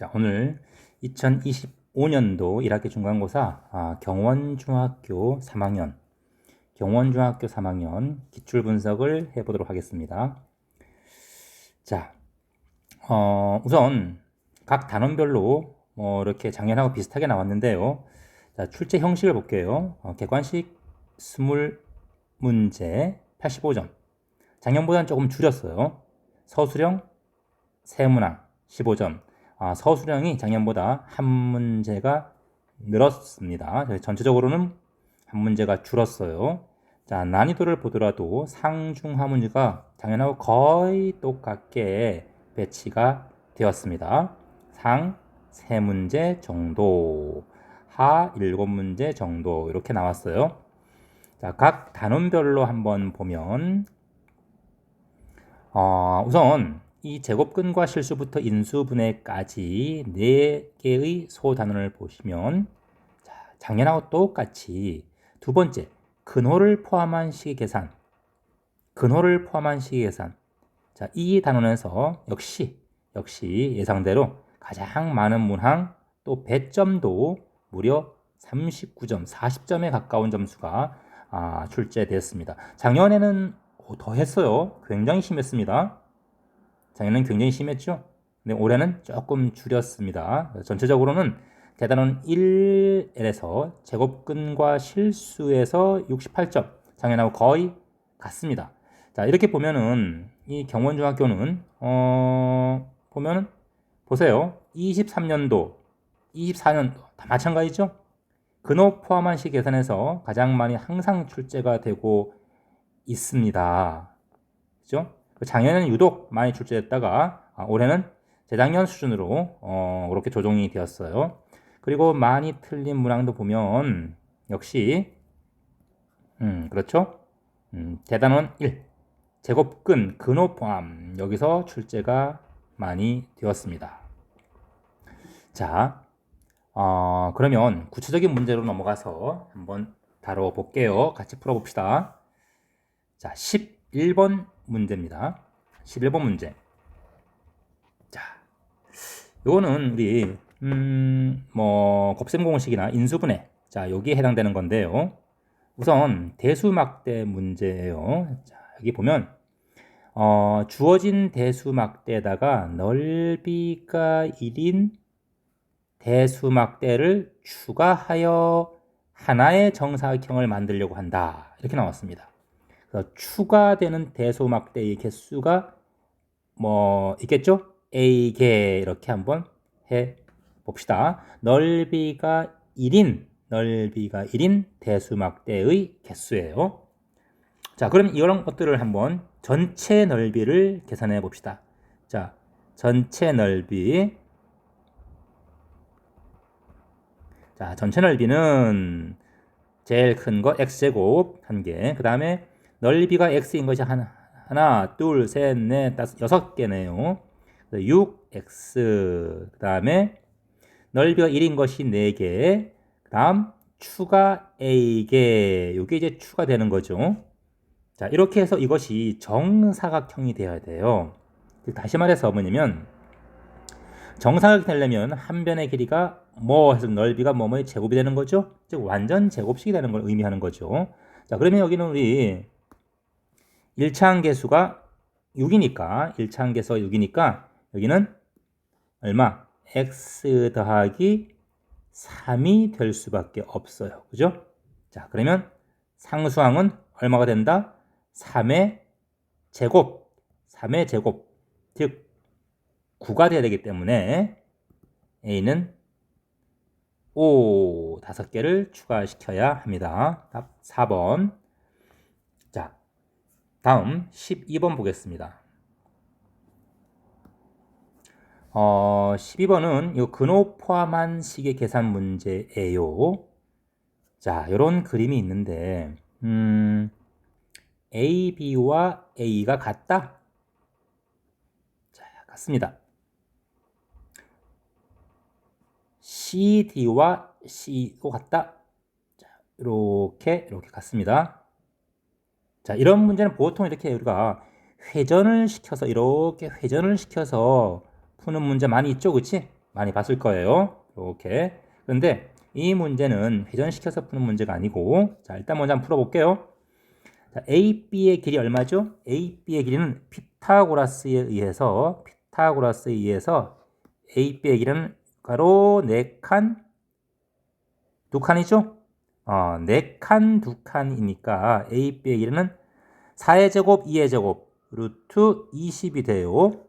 자, 오늘 2025년도 1학기 중간고사 경원중학교 3학년 기출 분석을 해보도록 하겠습니다. 자, 우선 각 단원별로 이렇게 작년하고 비슷하게 나왔는데요. 자, 출제 형식을 볼게요. 객관식 20문제 85점. 작년보다는 조금 줄였어요. 서술형 세문항 15점. 서술형이 작년보다 한 문제가 늘었습니다. 전체적으로는 한 문제가 줄었어요. 자, 난이도를 보더라도 상중하 문제가 작년하고 거의 똑같게 배치가 되었습니다. 상 3문제 정도, 하 7문제 정도 이렇게 나왔어요. 자, 각 단원별로 한번 보면 우선 이 제곱근과 실수부터 인수분해까지 4개의 소단원을 보시면 작년하고 똑같이 두 번째 근호를 포함한 시계계산 자, 이 단원에서 역시 예상대로 가장 많은 문항 또 배점도 무려 39점 40점에 가까운 점수가 출제되었습니다. 작년에는 더 했어요. 굉장히 심했습니다. 작년에는 굉장히 심했죠. 근데 올해는 조금 줄였습니다. 전체적으로는 대단원 1에서 제곱근과 실수에서 68점, 작년하고 거의 같습니다. 자, 이렇게 보면은 이 경원중학교는 보면은 보세요. 23년도, 24년도 다 마찬가지죠. 근호 포함한 시 계산에서 가장 많이 항상 출제가 되고 있습니다. 그죠? 작년에는 유독 많이 출제됐다가 올해는 재작년 수준으로 그렇게 조정이 되었어요. 그리고 많이 틀린 문항도 보면 역시 그렇죠? 대단원 1 제곱근 근호 포함 여기서 출제가 많이 되었습니다. 자, 그러면 구체적인 문제로 넘어가서 한번 다뤄볼게요. 같이 풀어봅시다. 자, 11번 문제입니다. 11번 문제. 자, 요거는 우리 곱셈 공식이나 인수분해. 자, 여기에 해당되는 건데요. 우선 대수막대 문제예요. 자, 여기 보면 주어진 대수막대에다가 넓이가 1인 대수막대를 추가하여 하나의 정사각형을 만들려고 한다. 이렇게 나왔습니다. 추가되는 대소막대의 개수가 있겠죠? A개 이렇게 한번 해 봅시다. 넓이가 1인 대수막대의 개수예요. 자, 그럼 이런 것들을 한번 전체 넓이를 계산해 봅시다. 자, 전체 넓이. 자, 전체 넓이는 제일 큰 거 x제곱 1개. 그 다음에 넓이가 x인 것이 하나, 둘, 셋, 넷, 다섯, 6개네요. 6x. 그 다음에 넓이가 1인 것이 4개. 그 다음 추가 a개. 이게 이제 추가되는 거죠. 자, 이렇게 해서 이것이 정사각형이 되어야 돼요. 다시 말해서 뭐냐면 정사각형이 되려면 한 변의 길이가 해서 넓이가 뭐의 제곱이 되는 거죠. 즉 완전 제곱식이 되는 걸 의미하는 거죠. 자, 그러면 여기는 우리 1차항 계수가 6이니까 여기는 얼마? x 더하기 3이 될 수밖에 없어요. 그죠? 자, 그러면 상수항은 얼마가 된다? 3의 제곱. 즉 9가 돼야 되기 때문에 a는 5개를 추가시켜야 합니다. 답 4번. 자, 다음 12번 보겠습니다. 12번은 이 근호 포함한 식의 계산 문제예요. 자, 이런 그림이 있는데 A, B와 A가 같다? 자, 같습니다. C, D와 C도 같다? 자, 이렇게 같습니다. 자, 이런 문제는 보통 이렇게 우리가 이렇게 회전을 시켜서 푸는 문제 많이 있죠, 그치? 많이 봤을 거예요. 이렇게. 그런데 이 문제는 회전시켜서 푸는 문제가 아니고, 자, 일단 먼저 한번 풀어볼게요. 자, AB의 길이 얼마죠? AB의 길이는 피타고라스에 의해서 AB의 길이는 가로 4칸, 2칸이죠? 4칸, 2칸이니까 AB의 길이는 4의 제곱, 2의 제곱, 루트 20이 돼요.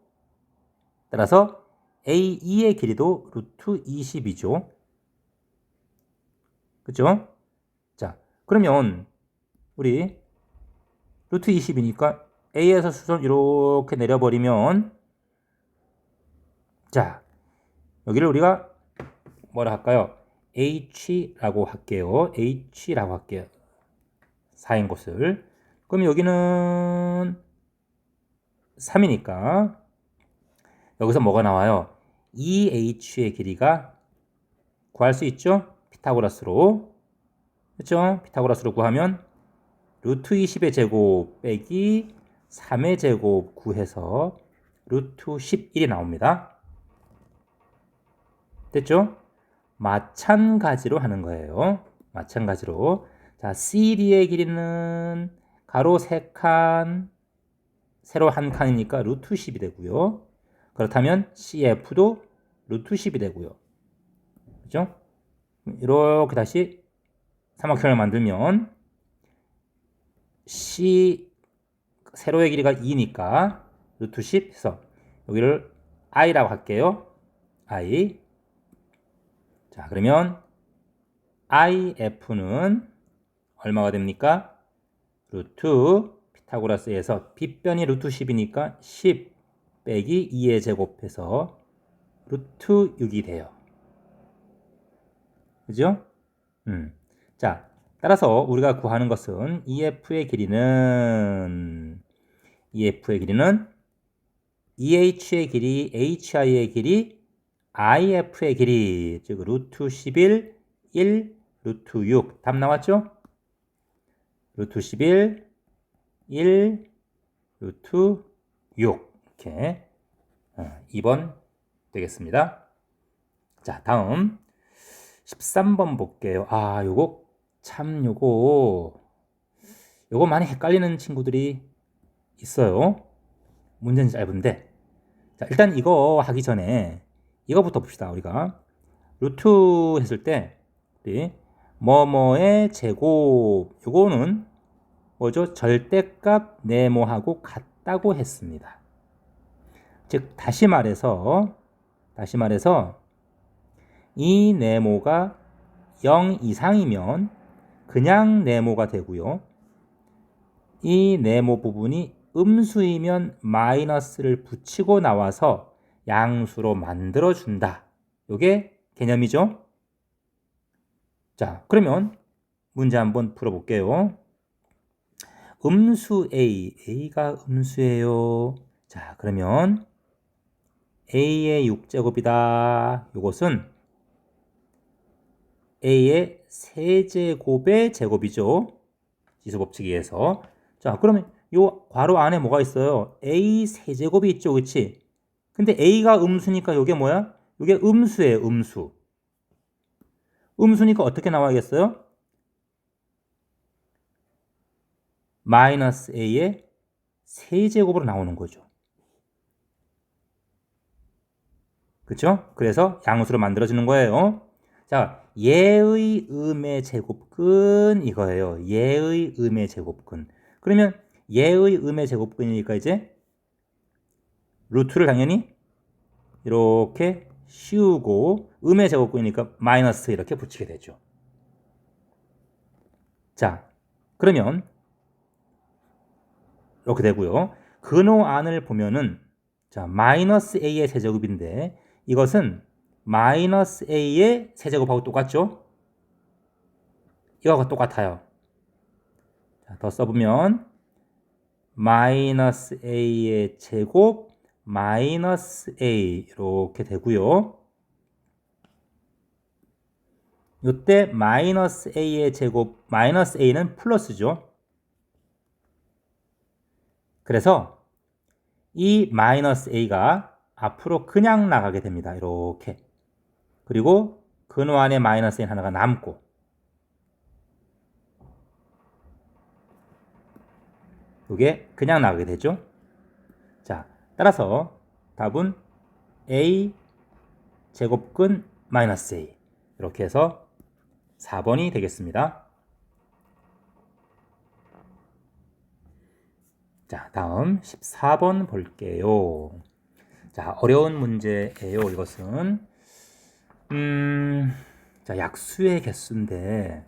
따라서 A2의 길이도 루트 20이죠. 그죠? 자, 그러면 우리 루트 20이니까 A에서 수선 이렇게 내려버리면, 자, 여기를 우리가 뭐라 할까요? H라고 할게요. H라고 할게요. 4인 곳을. 그럼 여기는 3이니까 여기서 뭐가 나와요? 2H의 길이가 구할 수 있죠? 피타고라스로. 그렇죠? 피타고라스로 구하면 루트 20의 제곱 빼기 3의 제곱 구해서 루트 11이 나옵니다. 됐죠? 마찬가지로 하는 거예요. 마찬가지로. 자, CD의 길이는 가로 3칸, 세로 1칸이니까 루트 10이 되고요. 그렇다면 CF도 루트 10이 되고요. 그죠? 이렇게 다시 삼각형을 만들면 C 세로의 길이가 2니까 루트 10 해서 여기를 I라고 할게요. I. 자, 그러면 IF는 얼마가 됩니까? 루트 피타고라스에서 빗변이 루트 10이니까 10 빼기 2의 제곱해서 루트 6이 돼요. 그죠? 자, 따라서 우리가 구하는 것은 EF의 길이는 EH의 길이, HI의 길이, IF의 길이, 즉 루트 11, 1, 루트 6. 답 나왔죠? 루트 11, 1, 루트 6. 이렇게 2번 되겠습니다. 자, 다음 13번 볼게요. 요거 많이 헷갈리는 친구들이 있어요. 문제는 짧은데. 자, 일단 이거 하기 전에 이거부터 봅시다. 우리가 루트 했을 때 우리 뭐뭐의 제곱, 요거는 뭐죠? 절대값 네모하고 같다고 했습니다. 즉 다시 말해서 이 네모가 0 이상이면 그냥 네모가 되고요. 이 네모 부분이 음수이면 마이너스를 붙이고 나와서 양수로 만들어준다. 이게 개념이죠. 자, 그러면 문제 한번 풀어볼게요. 음수 A가 음수예요. 자, 그러면 A의 6제곱이다. 이것은 A의 세제곱의 제곱이죠. 지수법칙에 의해서. 자, 그러면 요 괄호 안에 뭐가 있어요? A 세제곱이 있죠. 그치? 근데 A가 음수니까 이게 뭐야? 이게 음수예요. 음수. 음수니까 어떻게 나와야겠어요? 마이너스 A의 세제곱으로 나오는 거죠. 그쵸? 그래서 양수로 만들어지는 거예요. 자, 예의 음의 제곱근 이거예요. 예의 음의 제곱근. 그러면 예의 음의 제곱근이니까 이제 루트를 당연히 이렇게 씌우고 음의 제곱근이니까 마이너스 이렇게 붙이게 되죠. 자, 그러면 이렇게 되고요. 근호 안을 보면은 자, 마이너스 A의 세제곱인데 이것은 마이너스 A의 세제곱하고 똑같죠? 이거하고 똑같아요. 자, 더 써보면 마이너스 A의 제곱 마이너스 A 이렇게 되고요. 이때 마이너스 A의 제곱 마이너스 A는 플러스죠. 그래서 이 마이너스 A가 앞으로 그냥 나가게 됩니다. 이렇게. 그리고 근호 안에 마이너스 n 하나가 남고 이게 그냥 나가게 되죠. 자, 따라서 답은 a 제곱근 마이너스 a 이렇게 해서 4번이 되겠습니다. 자, 다음 14번 볼게요. 자, 어려운 문제예요. 이것은 자, 약수의 개수인데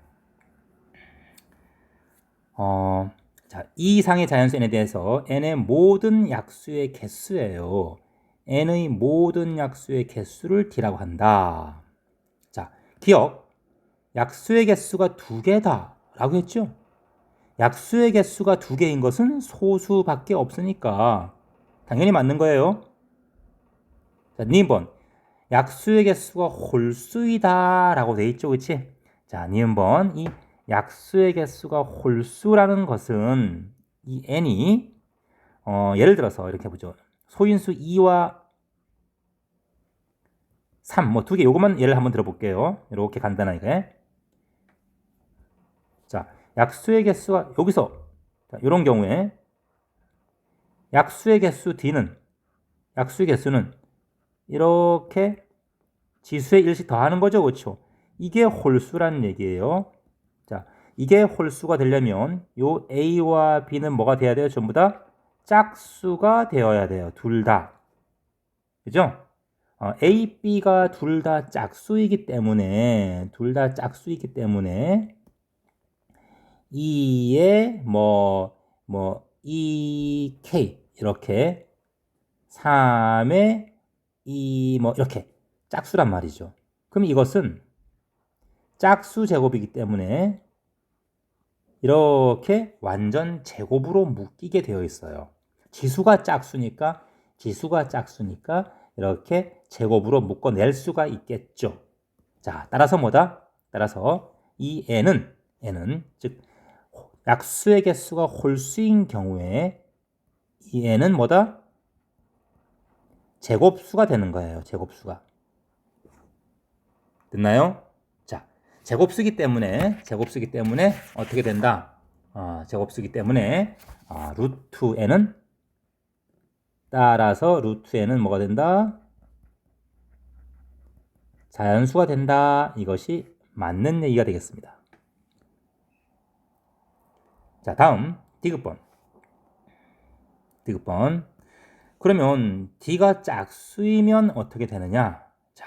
자, 이 이상의 자연수 n에 대해서 n의 모든 약수의 개수예요. n의 모든 약수의 개수를 d라고 한다. 자, 기억. 약수의 개수가 두 개다 라고 했죠. 약수의 개수가 두 개인 것은 소수밖에 없으니까 당연히 맞는 거예요. 자, 2번. 약수의 개수가 홀수이다 라고 돼 있죠. 그치? 자, 2번. 이 약수의 개수가 홀수라는 것은 이 n이 예를 들어서 이렇게 보죠. 소인수 2와 3, 뭐 두 개, 요것만 예를 한번 들어볼게요. 이렇게 간단하게. 자, 약수의 개수가 여기서 자, 이런 경우에 약수의 개수 d는 약수의 개수는 이렇게 지수의 1씩 더하는 거죠. 그렇죠? 이게 홀수라는 얘기예요. 자, 이게 홀수가 되려면 요 A와 B는 뭐가 돼야 돼요? 전부 다 짝수가 되어야 돼요. 둘 다. 그죠? A, B가 둘 다 짝수이기 때문에 2에 EK 이렇게 3에 이렇게 짝수란 말이죠. 그럼 이것은 짝수 제곱이기 때문에 이렇게 완전 제곱으로 묶이게 되어 있어요. 지수가 짝수니까 이렇게 제곱으로 묶어낼 수가 있겠죠. 자, 따라서 뭐다? 따라서 이 n은 즉 약수의 개수가 홀수인 경우에 이 n은 뭐다? 제곱수가 되는 거예요. 제곱수가. 됐나요? 자, 제곱수기 때문에 어떻게 된다? 제곱수기 때문에 루트 n은 따라서 루트 n은 뭐가 된다? 자연수가 된다. 이것이 맞는 얘기가 되겠습니다. 자, 다음 디귿번. 그러면 d가 짝수이면 어떻게 되느냐? 자,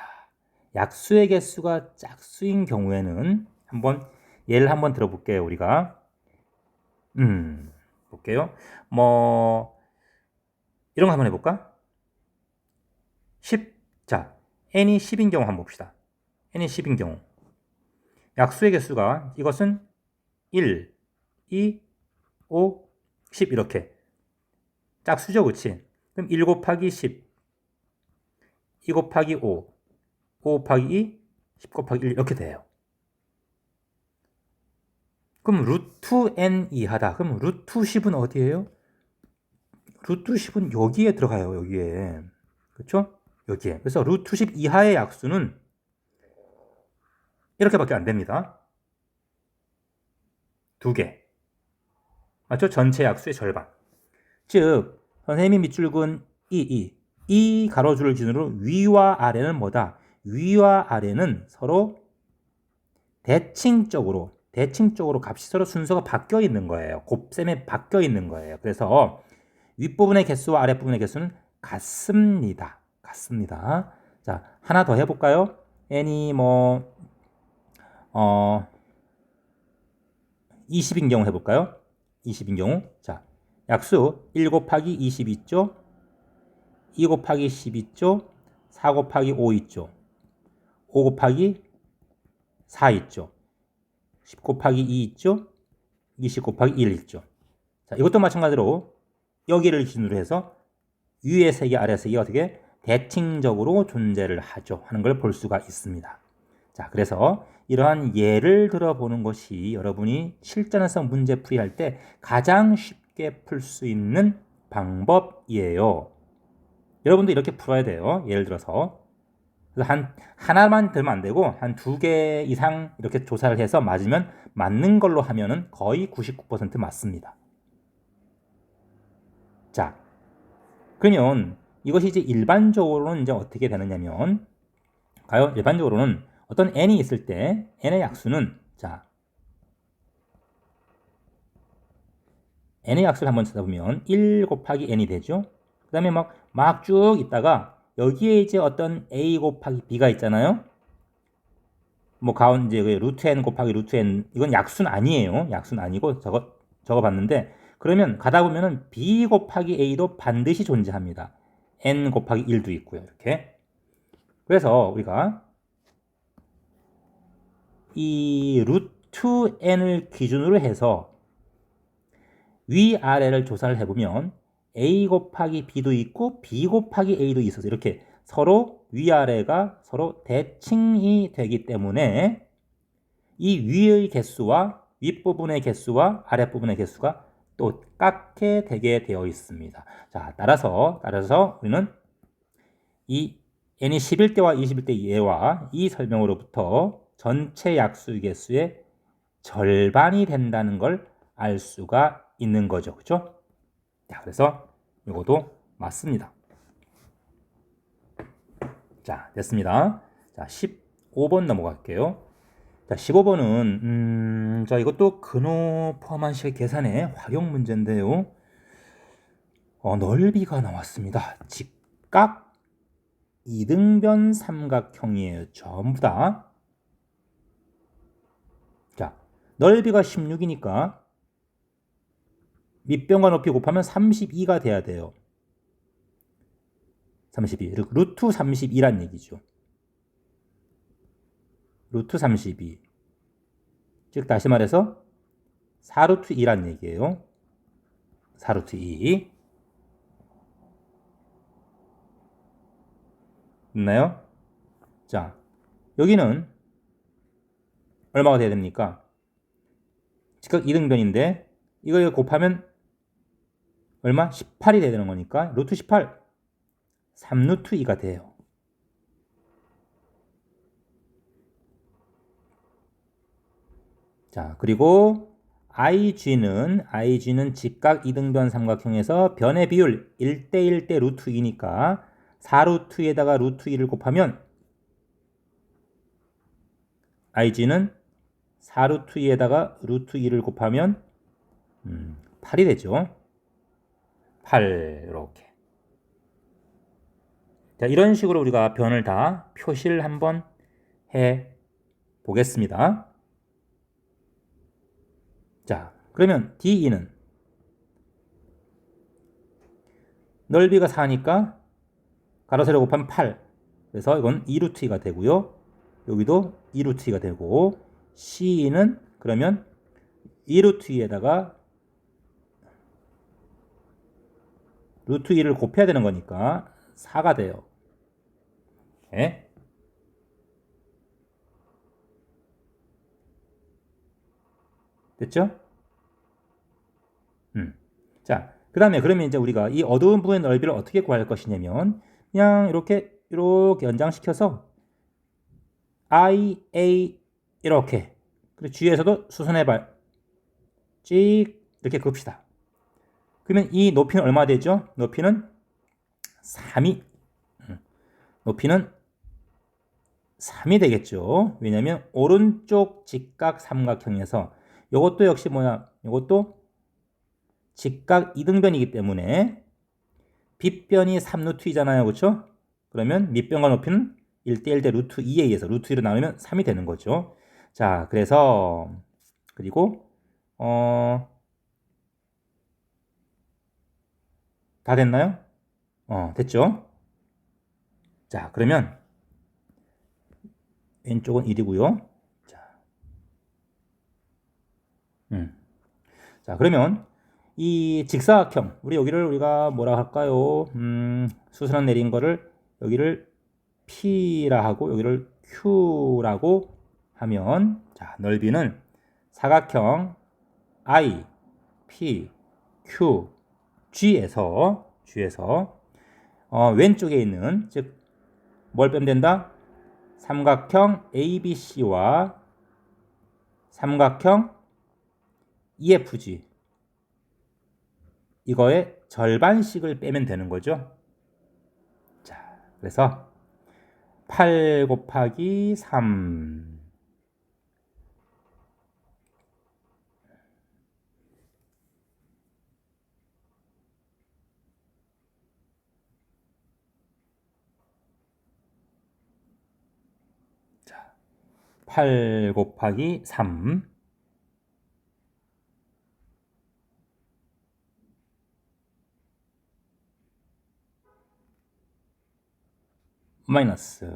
약수의 개수가 짝수인 경우에는 예를 한번 들어볼게요. 우리가 볼게요. 이런 거 한번 해볼까? 10. 자, n이 10인 경우 한번 봅시다. n이 10인 경우 약수의 개수가 이것은 1, 2, 5, 10 이렇게 짝수죠, 그치? 그럼 1 곱하기 10, 2 곱하기 5, 5 곱하기 2, 10 곱하기 1 이렇게 돼요. 그럼 루트 n 이하다. 그럼 루트 10은 어디예요? 루트 10은 여기에 들어가요. 여기에. 그렇죠? 여기에. 그래서 루트 10 이하의 약수는 이렇게밖에 안 됩니다. 2개. 맞죠? 전체 약수의 절반. 즉 선생님이 밑줄근 이 가로줄을 기준으로 위와 아래는 뭐다? 위와 아래는 서로 대칭적으로 값이 서로 순서가 바뀌어 있는 거예요. 곱셈에 바뀌어 있는 거예요. 그래서 윗부분의 개수와 아랫부분의 개수는 같습니다. 자, 하나 더 해볼까요? n이 20인 경우 해볼까요? 20인 경우. 자, 약수 1 곱하기 20 있죠? 2 곱하기 10 있죠? 4 곱하기 5 있죠? 5 곱하기 4 있죠? 10 곱하기 2 있죠? 20 곱하기 1 있죠? 자, 이것도 마찬가지로 여기를 기준으로 해서 위에 세 개, 아래 세 개가 어떻게 대칭적으로 존재를 하죠 하는 걸 볼 수가 있습니다. 자, 그래서 이러한 예를 들어보는 것이 여러분이 실전에서 문제 풀이할 때 가장 쉽게 풀 수 있는 방법이에요. 여러분도 이렇게 풀어야 돼요. 예를 들어서 그래서 하나만 들면 안 되고 한 2개 이상 이렇게 조사를 해서 맞으면 맞는 걸로 하면은 거의 99% 맞습니다. 자, 그러면 이것이 이제 일반적으로는 이제 어떻게 되느냐면, 가요? 일반적으로는 어떤 n이 있을 때 n의 약수는, 자, n의 약수를 한번 찾아보면 1 곱하기 n이 되죠. 그 다음에 막 쭉 있다가 여기에 이제 어떤 a 곱하기 b가 있잖아요. 뭐 가운데 이제 루트 n 곱하기 루트 n, 이건 약수는 아니에요. 약수는 아니고 적어 봤는데, 그러면 가다 보면은 b 곱하기 a도 반드시 존재합니다. n 곱하기 1도 있고요. 이렇게. 그래서 우리가 이 루트 n을 기준으로 해서 위아래를 조사를 해보면 a 곱하기 b도 있고 b 곱하기 a도 있어서 이렇게 서로 위아래가 서로 대칭이 되기 때문에 이 위의 개수와 윗부분의 개수와 아랫부분의 개수가 똑같게 되게 되어 있습니다. 자, 따라서 우리는 이 n이 11대와 21대 얘와 이 설명으로부터 전체 약수 개수의 절반이 된다는 걸 알 수가 있는 거죠. 그렇죠? 자, 그래서 이것도 맞습니다. 자, 됐습니다. 자, 15번 넘어갈게요. 자, 15번은 자, 이것도 근호 포함한 식 계산의 활용 문제인데요. 넓이가 나왔습니다. 직각 이등변 삼각형이에요. 전부 다. 자, 넓이가 16이니까 밑변과 높이 곱하면 32가 돼야 돼요. 32. 루트 32란 얘기죠. 루트 32. 즉 다시 말해서 4루트 2란 얘기예요. 4루트 2. 있나요? 자, 여기는 얼마가 돼야 됩니까? 직각 이등변인데 이거 곱하면 얼마? 18이 돼야 되는 거니까 루트 18 3루트 2가 돼요. 자, 그리고 IG는 직각 이등변 삼각형에서 변의 비율 1대1대 루트 2니까 4루트에다가 루트 2를 곱하면 IG는 4루트 2에다가 루트 2를 곱하면 8이 되죠. 8 이렇게. 자, 이런 식으로 우리가 변을 다 표시를 한번 해 보겠습니다. 자, 그러면 D2는 넓이가 4니까 가로 세로 곱하면 8. 그래서 이건 2루트 2가 되고요. 여기도 2루트 2가 되고 C는 그러면 2루트 2에다가 루트 2를 곱해야 되는 거니까 4가 돼요. 네? 됐죠? 자, 그 다음에 그러면 이제 우리가 이 어두운 부분의 넓이를 어떻게 구할 것이냐면 그냥 이렇게 연장시켜서 I, A 이렇게, 그리고 G에서도 수선의 발 찍 이렇게 그읍시다. 그러면 이 높이는 얼마 되죠? 높이는 3이 높이는 3이 되겠죠. 왜냐하면 오른쪽 직각 삼각형에서 이것도 역시 뭐야? 이것도 직각 이등변이기 때문에 빗변이 3루트이잖아요. 그렇죠? 그러면 밑변과 높이는 1대1대 루트 2에 의해서 루트 2로 나누면 3이 되는 거죠. 자, 그래서 그리고 다 됐나요? 됐죠? 자, 그러면 왼쪽은 1이고요. 자, 자, 그러면 이 직사각형, 여기를 우리가 뭐라 할까요? 수선한 내린 거를 여기를 P라 하고 여기를 Q라고 하면, 자, 넓이는 사각형 I, P, Q, G에서 왼쪽에 있는, 즉 뭘 빼면 된다? 삼각형 ABC와 삼각형 EFG 이거의 절반씩을 빼면 되는 거죠. 자, 그래서 8 곱하기 3 자, 8 곱하기 3 마이너스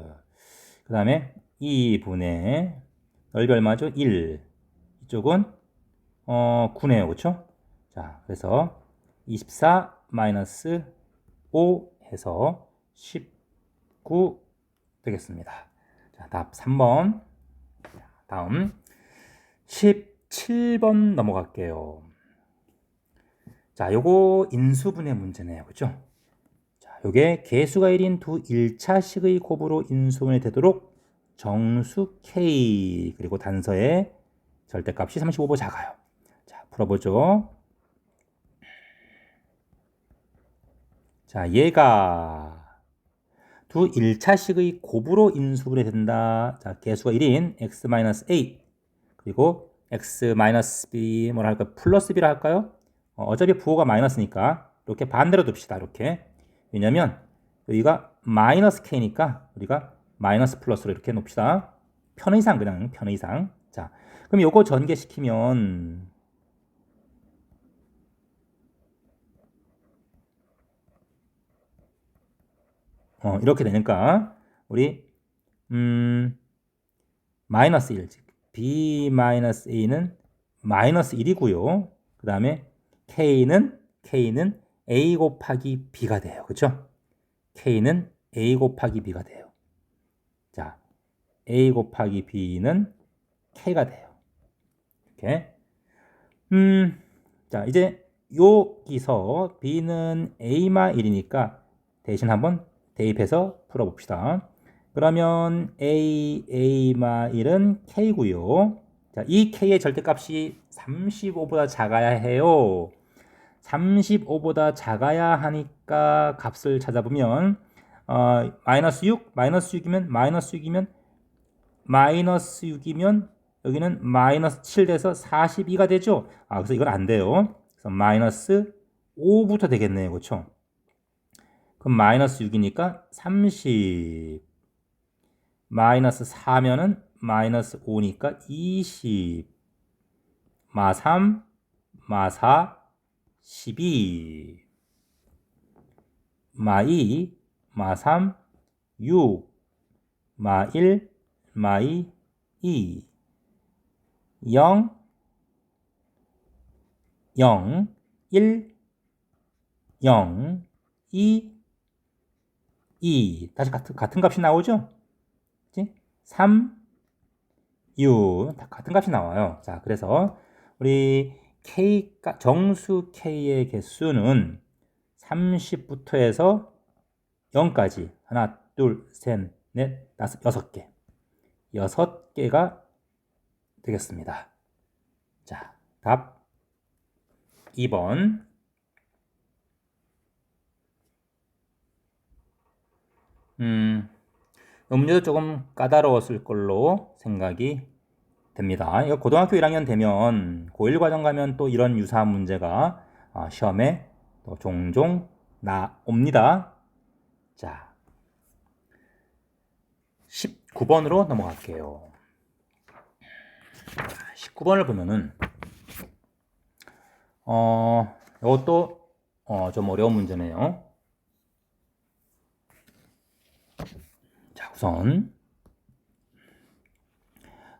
그 다음에 2분의 넓이 얼마죠? 1 이쪽은 9네요. 그쵸? 자, 그래서 24 마이너스 5 해서 19 되겠습니다. 자, 답 3번. 다음 17번 넘어갈게요. 자, 요거 인수분해 문제네요. 그죠? 자, 요게 개수가 1인 두 1차식의 곱으로 인수분해 되도록 정수 K 그리고 단서의 절대값이 35보 작아요. 자, 풀어보죠. 자, 얘가 두 1차식의 곱으로 인수분해 된다. 자, 개수가 1인 x-a 그리고 x-b 뭐라 할까요? 플러스 b라 할까요? 어차피 부호가 마이너스니까 이렇게 반대로 둡시다. 이렇게. 왜냐면 여기가 마이너스 k니까 우리가 마이너스 플러스로 이렇게 놓읍시다. 편의상 그냥 편의상. 자, 그럼 요거 전개시키면 이렇게 되니까 우리 마이너스 1 b 마이너스 a는 마이너스 1이고요. 그 다음에 k는 a 곱하기 b가 돼요. 그렇죠? k는 a 곱하기 b가 돼요. 자, a 곱하기 b는 k가 돼요. 이렇게. 자, 이제 여기서 b는 a마 1이니까 대신 한번 대입해서 풀어봅시다. 그러면 a마 1은 k고요. 자, 이 k의 절대값이 35보다 작아야 해요. 35보다 작아야 하니까 값을 찾아보면 마이너스 6, 마이너스 6이면 마이너스 6이면 여기는 마이너스 7 돼서 42가 되죠. 그래서 이건 안 돼요. 그래서 마이너스 5부터 되겠네요. 그렇죠? 그럼 마이너스 6이니까 30 마이너스 4면은 마이너스 5니까 20 마 3 마 4 12 마 2 마 3 6 마 1 마 2 2 0 0 1 0 2 2 다시 같은 값이 나오죠? 3 6 같은 값이 나와요. 자, 그래서 우리 K 정수 K의 개수는 30부터 해서 0까지 하나, 둘, 셋, 넷, 다섯, 6개. 6개가 되겠습니다. 자, 답 2번. 문제도 조금 까다로웠을 걸로 생각이 됩니다. 이거 고등학교 1학년 되면 고1 과정 가면 또 이런 유사한 문제가 시험에 또 종종 나옵니다. 자, 19번으로 넘어갈게요. 19번을 보면은 이것도 좀 어려운 문제네요. 자, 우선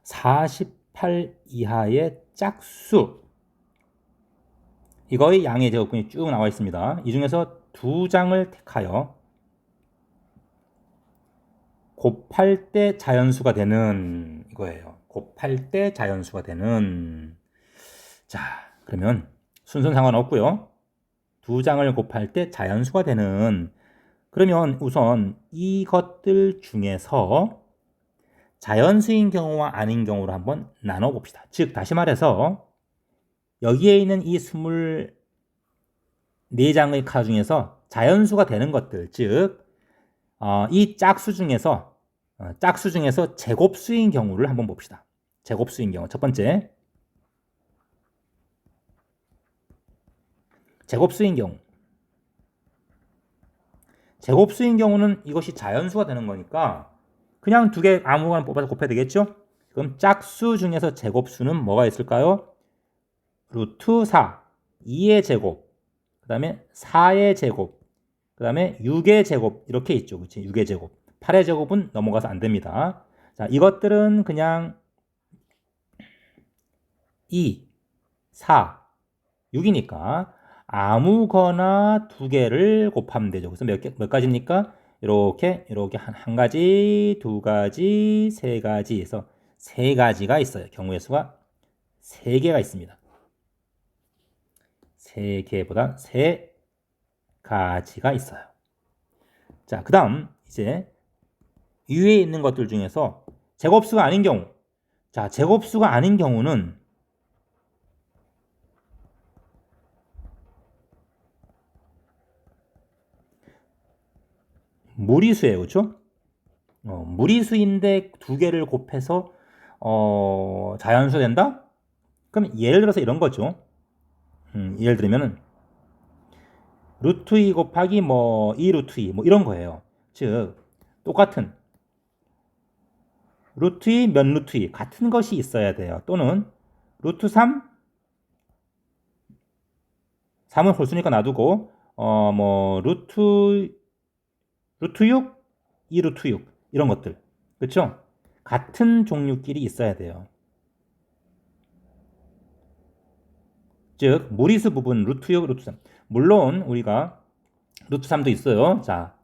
48 이하의 짝수 이거의 양의 제곱근이 쭉 나와 있습니다. 이 중에서 두 장을 택하여 곱할 때 자연수가 되는 이거예요. 곱할 때 자연수가 되는. 자, 그러면 순서는 상관없고요. 두 장을 곱할 때 자연수가 되는. 그러면 우선 이것들 중에서 자연수인 경우와 아닌 경우로 한번 나눠봅시다. 즉 다시 말해서 여기에 있는 이 24장의 카드 중에서 자연수가 되는 것들, 즉 이 짝수 중에서 제곱수인 경우를 한번 봅시다. 제곱수인 경우 첫 번째, 제곱수인 경우는 이것이 자연수가 되는 거니까 그냥 두 개 아무거나 뽑아서 곱해야 되겠죠? 그럼 짝수 중에서 제곱수는 뭐가 있을까요? 루트 4, 2의 제곱, 그 다음에 4의 제곱, 그 다음에 6의 제곱 이렇게 있죠. 그치? 6의 제곱. 8의 제곱은 넘어가서 안 됩니다. 자, 이것들은 그냥 2, 4, 6이니까 아무거나 두 개를 곱하면 되죠. 그래서 몇 가지입니까? 이렇게 한 가지, 두 가지, 세 가지 해서 세 가지가 있어요. 경우의 수가 세 개가 있습니다. 세 개보다 세 가지가 있어요. 자, 그 다음 이제 위에 있는 것들 중에서 제곱수가 아닌 경우. 자, 제곱수가 아닌 경우는 무리수예요. 그렇죠? 무리수인데 두 개를 곱해서 자연수 된다? 그럼 예를 들어서 이런 거죠. 예를 들면은 루트 2 곱하기 뭐 2 루트 2 뭐 이런 거예요. 즉 똑같은 루트 2 몇 루트 2 같은 것이 있어야 돼요. 또는 루트 3 3은 홀수니까 놔두고 뭐 루트 6 2 루트 6 이런 것들. 그렇죠? 같은 종류끼리 있어야 돼요. 즉 무리수 부분 루트 6 루트 3. 물론 우리가 루트 3도 있어요. 자,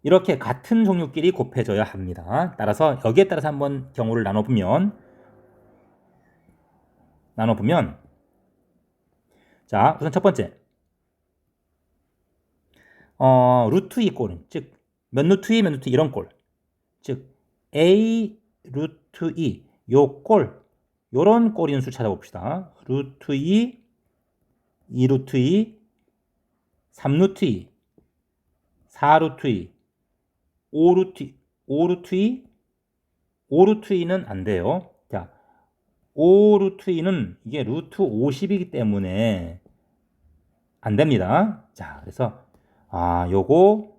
이렇게 같은 종류끼리 곱해줘야 합니다. 따라서 여기에 따라서 한번 경우를 나눠보면 자, 우선 첫 번째 루트 2 꼴, 즉 몇 루트 2 몇 루트 2 이런 꼴, 즉 A 루트 2 요 꼴, 요런 꼴인 수 찾아봅시다. 루트 2 2 루트 2 3 루트 2 4 루트 2 5 루트 2 5 루트 2는 안 돼요. 자, 5 루트 2는 이게 루트 50이기 때문에 안 됩니다. 자, 그래서 요거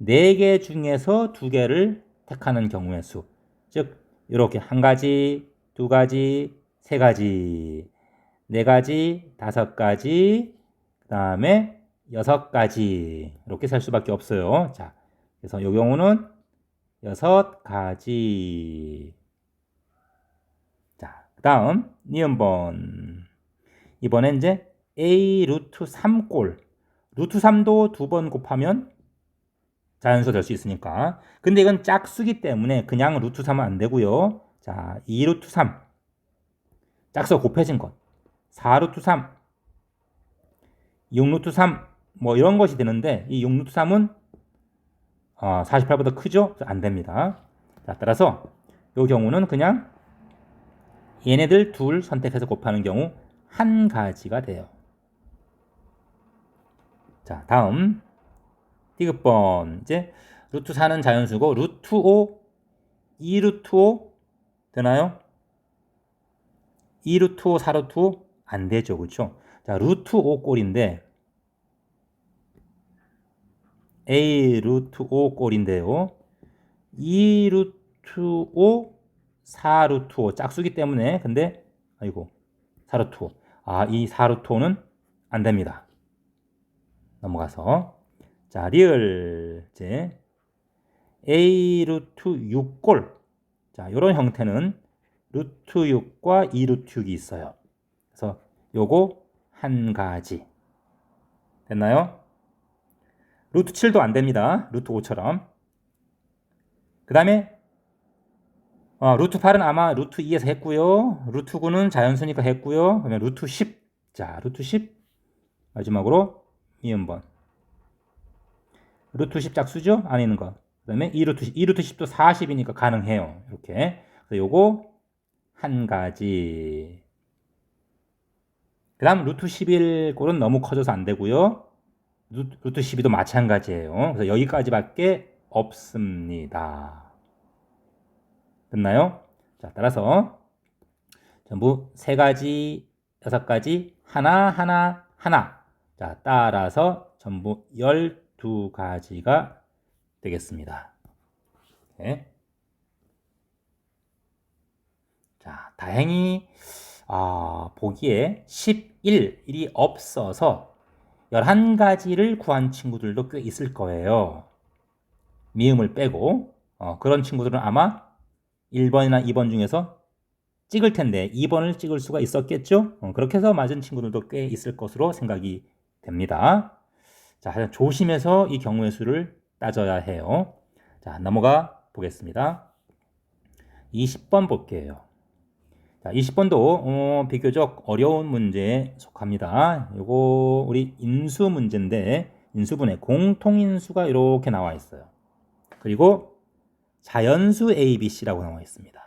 4개 중에서 2개를 택하는 경우의 수. 즉 이렇게 한 가지, 두 가지, 세 가지, 네 가지, 5가지, 그다음에 6가지 이렇게 살 수밖에 없어요. 자, 그래서 이 경우는 6가지. 자, 그다음 니은번. 이번엔 이제 A 루트 3꼴. 루트 3도 2번 곱하면 자연수 될 수 있으니까. 근데 이건 짝수기 때문에 그냥 루트 3은 안 되고요. 자, 2 루트 3. 짝수가 곱해진 것. 4 루트 3. 6 루트 3. 뭐 이런 것이 되는데 이 6 루트 3은 48보다 크죠? 안 됩니다. 자, 따라서 이 경우는 그냥 얘네들 둘 선택해서 곱하는 경우 한 가지가 돼요. 자, 다음 디귿번. 이제 루트 4는 자연수고 루트 5 2 루트 5 되나요? 2 루트 5 4 루트 5 안 되죠. 그렇죠? 자, 루트 5 꼴인데 A 루트 5 꼴인데요. 2 루트 5 4 루트 5 짝수기 때문에 근데 아이고 4 루트 5. 이 4 루트 5는 안 됩니다. 넘어가서 자, 리을 이제 A 루트 6꼴. 자, 이런 형태는 루트 6과 2 루트 6이 있어요. 그래서 요거 한 가지. 됐나요? 루트 7도 안 됩니다. 루트 5처럼. 그 다음에 루트 8은 아마 루트 2에서 했고요. 루트 9는 자연수니까 했고요. 그러면 루트 10. 자, 루트 10 마지막으로 이음번. 루트 10 짝수죠? 안에 있는 거. 그다음에 2루트 10도 40이니까 가능해요. 이렇게. 그래서 요거 한 가지. 그다음 루트 11 꼴은 너무 커져서 안 되고요. 루트 12도 마찬가지예요. 그래서 여기까지밖에 없습니다. 됐나요? 자, 따라서 전부 3가지, 6가지, 하나, 하나, 하나. 자, 따라서 전부 12가지가 되겠습니다. 네. 자, 다행히 보기에 11이 없어서 11가지를 구한 친구들도 꽤 있을 거예요. 미음을 빼고 그런 친구들은 아마 1번이나 2번 중에서 찍을 텐데 2번을 찍을 수가 있었겠죠? 그렇게 해서 맞은 친구들도 꽤 있을 것으로 생각이 됩니다. 자, 조심해서 이 경우의 수를 따져야 해요. 자, 넘어가 보겠습니다. 20번 볼게요. 자, 20번도 비교적 어려운 문제에 속합니다. 요거 우리 인수 문제인데 인수분해 공통인수가 이렇게 나와 있어요. 그리고 자연수 A, B, C라고 나와 있습니다.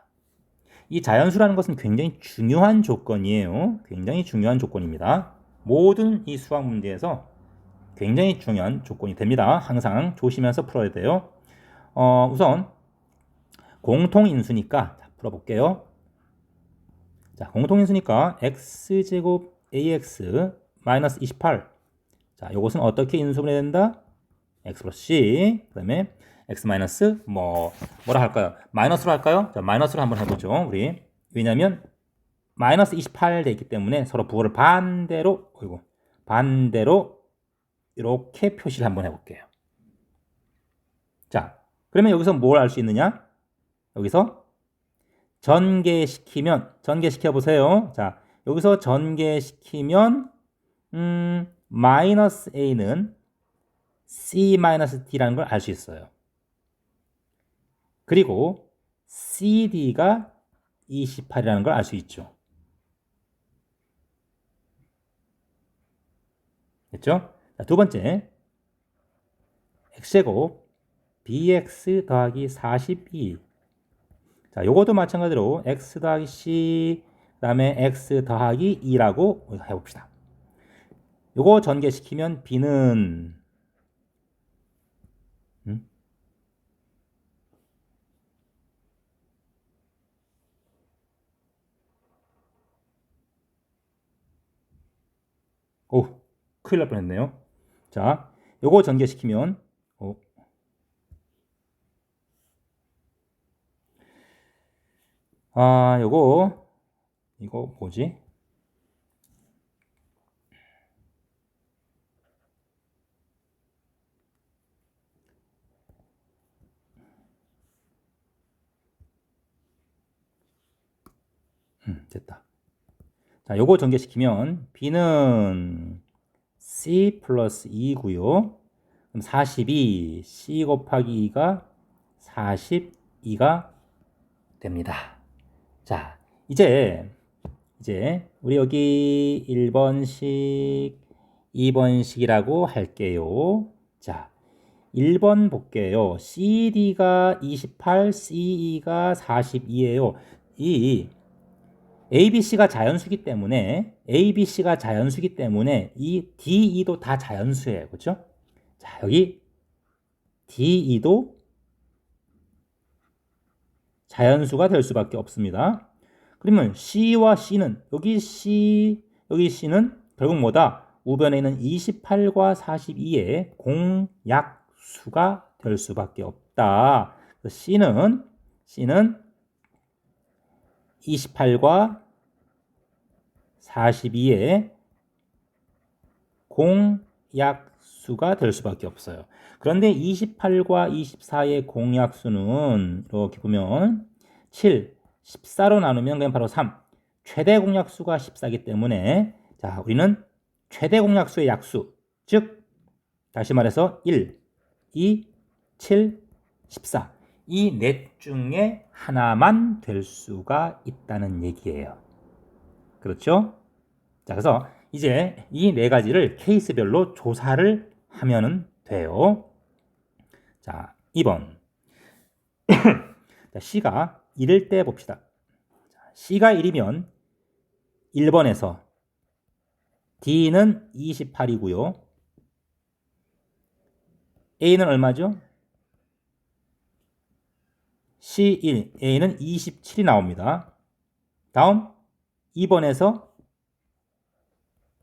이 자연수라는 것은 굉장히 중요한 조건이에요. 굉장히 중요한 조건입니다. 모든 이 수학 문제에서 굉장히 중요한 조건이 됩니다. 항상 조심해서 풀어야 돼요. 우선 공통인수니까 풀어볼게요. 자, 공통인수니까 x제곱 ax 마이너스 28. 자, 이것은 어떻게 인수분해야 된다? x 플러스 c. 그 다음에 x 마이너스 뭐라 할까요? 마이너스로 할까요? 자, 마이너스로 한번 해보죠. 우리 왜냐하면 마이너스 28 돼 있기 때문에 서로 부호를 반대로 이렇게 표시를 한번 해볼게요. 자, 그러면 여기서 뭘 알 수 있느냐? 여기서 전개시켜 보세요. 자, 여기서 전개시키면 마이너스 a는 c 마이너스 d라는 걸 알 수 있어요. 그리고 cd가 28이라는 걸 알 수 있죠. 됐죠? 자, 두 번째 x제곱 bx 더하기 42. 자, 요것도 마찬가지로 x 더하기 c 그 다음에 x 더하기 2라고 해봅시다. 요거 전개시키면 b는 오, 큰일 날 뻔했네요. 자, 요거 전개시키면 이거 뭐지? 됐다. 자, 요거 전개시키면 b는 c 플러스 2고요. 그럼 42 c 곱하기 2가 42가 됩니다. 자, 이제 우리 여기 1번씩 2번씩이라고 할게요. 자, 1번 볼게요. CD가 28, CE가 42예요. 이 ABC가 자연수기 때문에 이 DE도 다 자연수예요. 그렇죠? 자, 여기 DE도 자연수가 될 수밖에 없습니다. 그러면 C와 C는 여기 C는 결국 뭐다? 우변에 있는 28과 42의 공약수가 될 수밖에 없다. C는 28과 42의 공약수가 될 수밖에 없어요. 그런데 28과 24의 공약수는 이렇게 보면 7, 14로 나누면 그냥 바로 3. 최대 공약수가 14이기 때문에 자, 우리는 최대 공약수의 약수, 즉 다시 말해서 1, 2, 7, 14. 이 넷 중에 하나만 될 수가 있다는 얘기예요. 그렇죠? 자, 그래서 이제 이 네 가지를 케이스별로 조사를 하면 돼요. 자, 2번. 자, C가 1일 때 봅시다. C가 1이면 1번에서 D는 28이고요. A는 얼마죠? C1, A는 27이 나옵니다. 다음 2번에서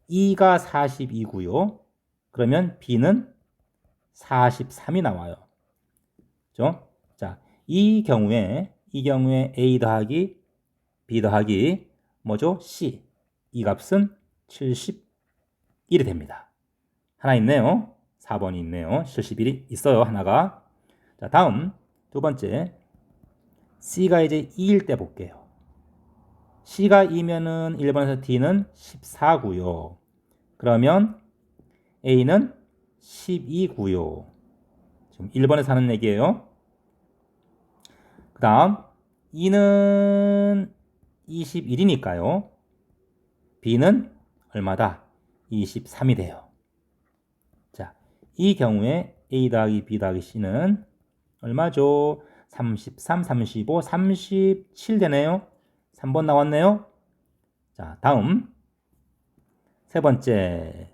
E가 42고요. 그러면 B는 43이 나와요. 그렇죠? 자, 이 경우에 A 더하기 B 더하기 뭐죠? C. 이 값은 71이 됩니다. 하나 있네요. 4번이 있네요. 71이 있어요. 하나가. 자, 다음 두 번째. C가 이제 2일 때 볼게요. C가 2면은 1번에서 D는 14고요. 그러면 A는 12고요. 지금 1번에서 하는 얘기예요. 그 다음 2는 21이니까요. B는 얼마다? 23이 돼요. 자, 이 경우에 A 더하기 B 더하기 C는 얼마죠? 33, 35, 37 되네요. 3번 나왔네요. 자, 다음 세 번째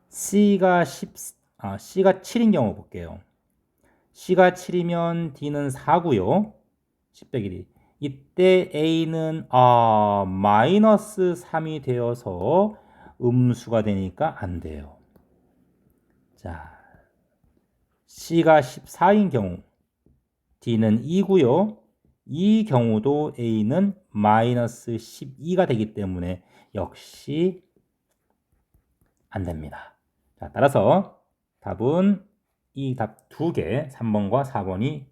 C가 7인 경우 볼게요. C가 7이면 D는 4고요. 10 빼기 1. 이때 A는 마이너스 3이 되어서 음수가 되니까 안 돼요. 자, C가 14인 경우 D는 2고요. 이 경우도 A는 마이너스 12가 되기 때문에 역시 안 됩니다. 자, 따라서 답은 이 답 두 개, 3번과 4번이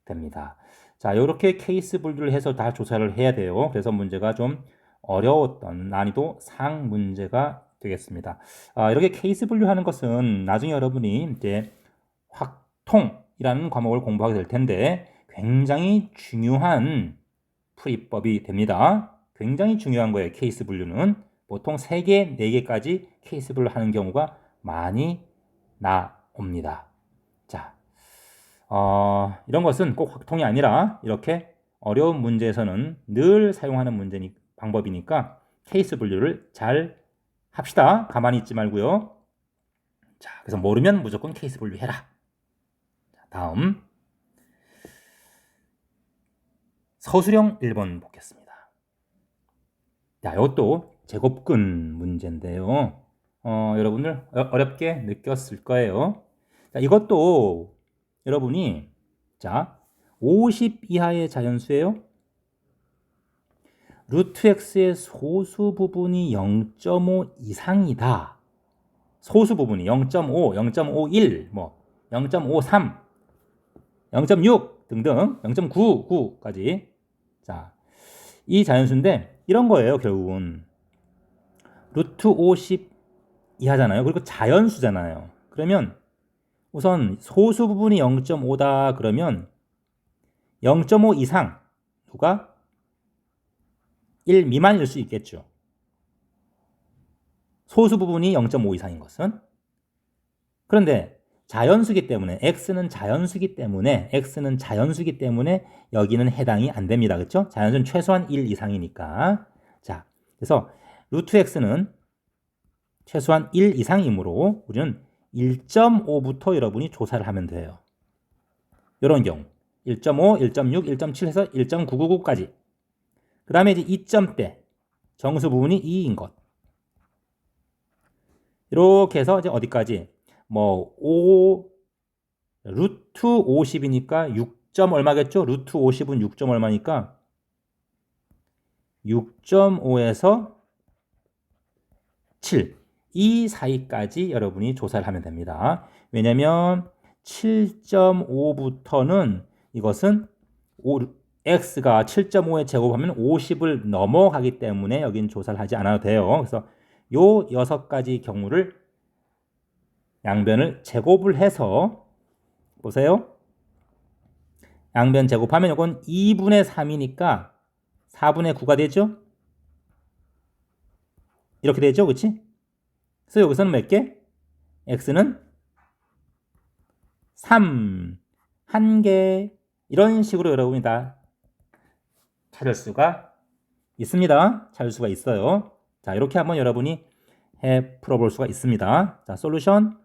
됩니다. 자, 이렇게 케이스 분류를 해서 다 조사를 해야 돼요. 그래서 문제가 좀 어려웠던 난이도 상 문제가 되겠습니다. 이렇게 케이스 분류하는 것은 나중에 여러분이 이제 확통이라는 과목을 공부하게 될 텐데 굉장히 중요한 풀이법이 됩니다. 굉장히 중요한 거예요. 케이스 분류는 보통 3개, 4개까지 케이스 분류하는 경우가 많이 나옵니다. 자, 이런 것은 꼭 확통이 아니라 이렇게 어려운 문제에서는 늘 사용하는 방법이니까 케이스 분류를 잘 합시다. 가만히 있지 말고요. 자, 그래서 모르면 무조건 케이스 분류해라. 자, 다음 서술형 1번 보겠습니다. 자, 이것도 제곱근 문제인데요. 여러분들 어렵게 느꼈을 거예요. 자, 이것도 여러분이 자 50 이하의 자연수예요. 루트 x의 소수 부분이 0.5 이상이다. 소수 부분이 0.5, 0.51, 뭐 0.53, 0.6 등등 0.99까지. 자, 이 자연수인데 이런 거예요. 결국은 루트 50 이하잖아요. 그리고 자연수잖아요. 그러면 우선 소수 부분이 0.5다 그러면 0.5 이상 누가 1 미만일 수 있겠죠. 소수 부분이 0.5 이상인 것은. 그런데 자연수기 때문에 x는 자연수기 때문에 여기는 해당이 안 됩니다. 그렇죠? 자연수는 최소한 1 이상이니까. 자, 그래서 루트 x는 최소한 1 이상이므로 우리는 1.5부터 여러분이 조사를 하면 돼요. 이런 경우 1.5, 1.6, 1.7 해서 1.999까지. 그 다음에 이제 2점대 정수 부분이 2인 것. 이렇게 해서 이제 어디까지? 뭐 5, 루트 50이니까 6점 얼마겠죠? 루트 50은 6점 얼마니까 6.5에서 7. 이 사이까지 여러분이 조사를 하면 됩니다. 왜냐면 7.5부터는 이것은 x가 7.5에 제곱하면 50을 넘어가기 때문에 여긴 조사를 하지 않아도 돼요. 그래서 요 6가지 경우를 양변을 제곱을 해서 보세요. 양변 제곱하면 이건 2분의 3이니까 4분의 9가 되죠? 이렇게 되죠? 그치? 그래서 여기서는 몇 개? x는 3, 1개, 이런 식으로 여러분이 다 찾을 수가 있습니다. 찾을 수가 있어요. 자, 이렇게 한번 여러분이 풀어볼 수가 있습니다. 자, 솔루션.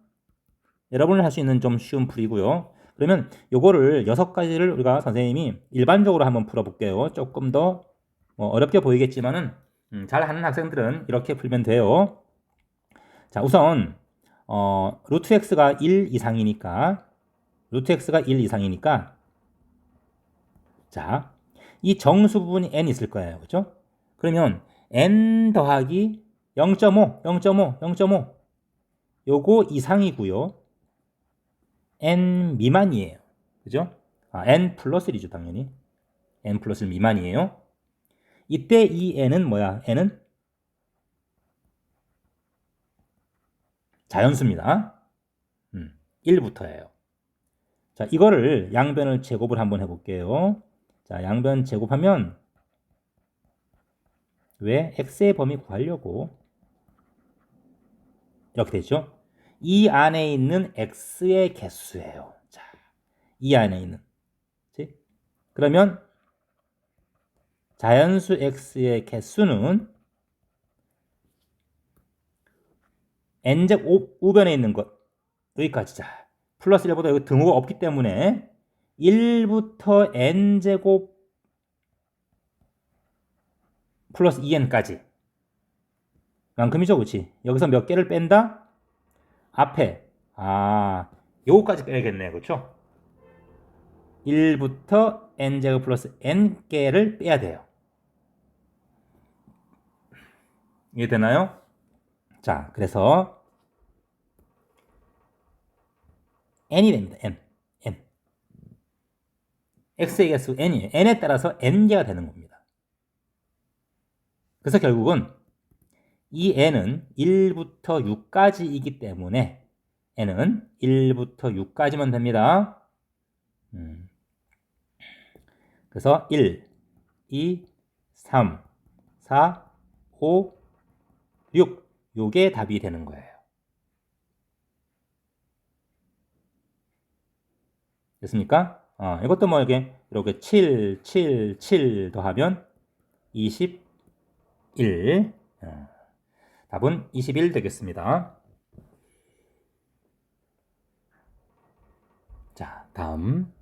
여러분을 할 수 있는 좀 쉬운 풀이고요. 그러면 요거를 6가지를 우리가 선생님이 일반적으로 한번 풀어볼게요. 조금 더 어렵게 보이겠지만은 잘하는 학생들은 이렇게 풀면 돼요. 자, 우선 루트 x가 1 이상이니까 자, 이 정수 부분이 n 있을 거예요. 그죠? 그러면 n 더하기 0.5 요거 이상이고요. n 미만이에요. 그죠? n 플러스 1이죠, 당연히. n 플러스 1 미만이에요. 이때 이 n은 뭐야? n은 자연수입니다. 1부터예요. 자, 이거를 양변을 제곱을 한번 해볼게요. 자, 양변 제곱하면 왜 x의 범위 구하려고 이렇게 되죠? 이 안에 있는 x의 개수예요. 자, 이 안에 있는. 그치? 그러면 자연수 x의 개수는 n제곱 우변에 있는 것 여기까지. 자, 플러스 1보다 여기 등호가 없기 때문에 1부터 n제곱 플러스 2n까지 만큼이죠. 그치? 여기서 몇 개를 뺀다? 앞에 요거까지 빼야겠네요. 그쵸? 1부터 n제곱 플러스 n개를 빼야 돼요. 이해되나요? 자, 그래서 n이 됩니다. n. x의 개수 n이에요. n에 따라서 n개가 되는 겁니다. 그래서 결국은 이 n은 1부터 6까지이기 때문에 n은 1부터 6까지만 됩니다. 그래서 1, 2, 3, 4, 5, 6 요게 답이 되는 거예요. 됐습니까? 이것도 뭐 이렇게 7, 7, 7 더하면 21. 답은 21 되겠습니다. 자, 다음.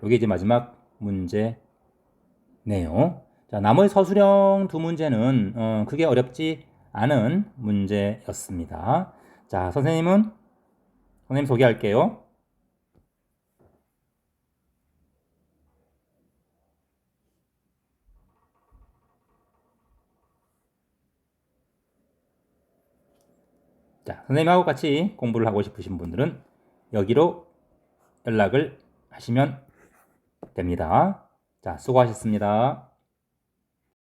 여기 이제 마지막 문제네요. 자, 나머지 서술형 두 문제는 크게 어렵지 않은 문제였습니다. 자, 선생님 소개할게요. 자, 선생님하고 같이 공부를 하고 싶으신 분들은 여기로 연락을 하시면 됩니다. 자, 수고하셨습니다.